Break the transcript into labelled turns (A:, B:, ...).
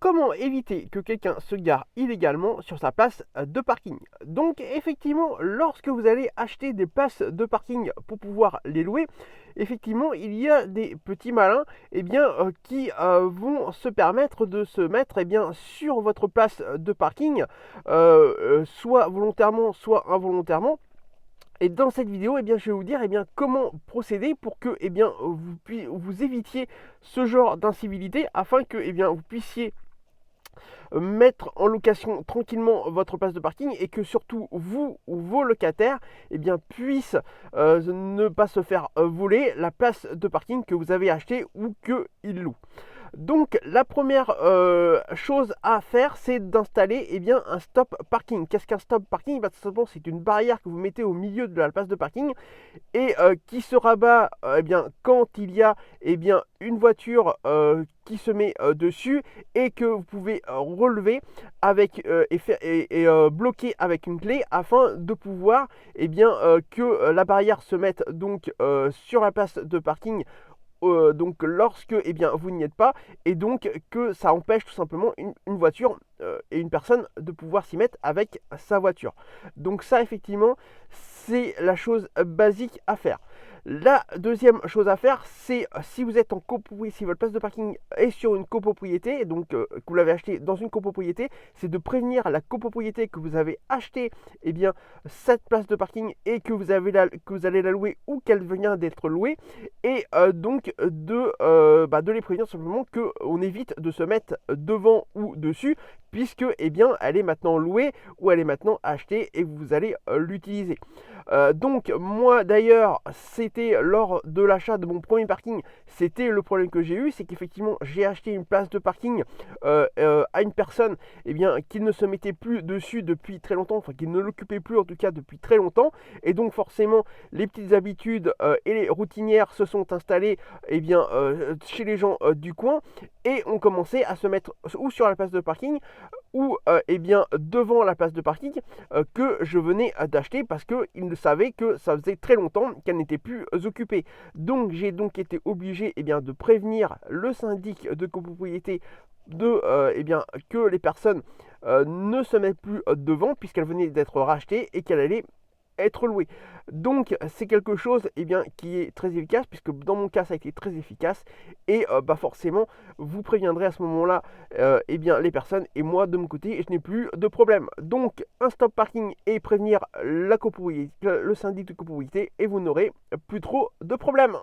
A: Comment éviter que quelqu'un se gare illégalement sur sa place de parking? Donc effectivement, lorsque vous allez acheter des places de parking pour pouvoir les louer, effectivement, il y a des petits malins qui vont se permettre de se mettre sur votre place de parking, soit volontairement, soit involontairement. Et dans cette vidéo, je vais vous dire comment procéder pour que vous évitiez ce genre d'incivilité afin que vous puissiez mettre en location tranquillement votre place de parking et que surtout vous ou vos locataires puissent ne pas se faire voler la place de parking que vous avez achetée ou qu'ils louent. Donc la première chose à faire, c'est d'installer un stop parking. Qu'est-ce qu'un stop parking? Tout simplement, c'est une barrière que vous mettez au milieu de la place de parking et qui se rabat quand il y a une voiture qui se met dessus et que vous pouvez relever avec bloquer avec une clé afin de pouvoir que la barrière se mette donc sur la place de parking donc lorsque vous n'y êtes pas, et donc que ça empêche tout simplement une voiture et une personne de pouvoir s'y mettre avec sa voiture. Donc ça effectivement c'est la chose basique à faire. La deuxième chose à faire, c'est si vous êtes en copropriété, si votre place de parking est sur une copropriété, et donc que vous l'avez acheté dans une copropriété, c'est de prévenir la copropriété que vous avez acheté cette place de parking et que vous allez la louer ou qu'elle vient d'être louée, et de les prévenir simplement qu'on évite de se mettre devant ou dessus, puisque elle est maintenant louée ou elle est maintenant achetée et vous allez l'utiliser. Donc moi d'ailleurs, c'était lors de l'achat de mon premier parking, c'était le problème que j'ai eu, c'est qu'effectivement j'ai acheté une place de parking à une personne qui ne se mettait plus dessus depuis très longtemps, enfin qui ne l'occupait plus en tout cas depuis très longtemps, et donc forcément les petites habitudes et les routinières se sont installées chez les gens du coin, et ont commencé à se mettre ou sur la place de parking ou devant la place de parking que je venais d'acheter, parce qu'ils savaient que ça faisait très longtemps qu'elle n'était plus occupée. Donc j'ai donc été obligé de prévenir le syndic de copropriété que les personnes ne se mettent plus devant, puisqu'elle venait d'être rachetée et qu'elle allait être loué. Donc c'est quelque chose qui est très efficace, puisque dans mon cas ça a été très efficace, et forcément vous préviendrez à ce moment-là les personnes, et moi de mon côté je n'ai plus de problème. Donc un stop parking et prévenir la copropriété, le syndic de copropriété, et vous n'aurez plus trop de problèmes.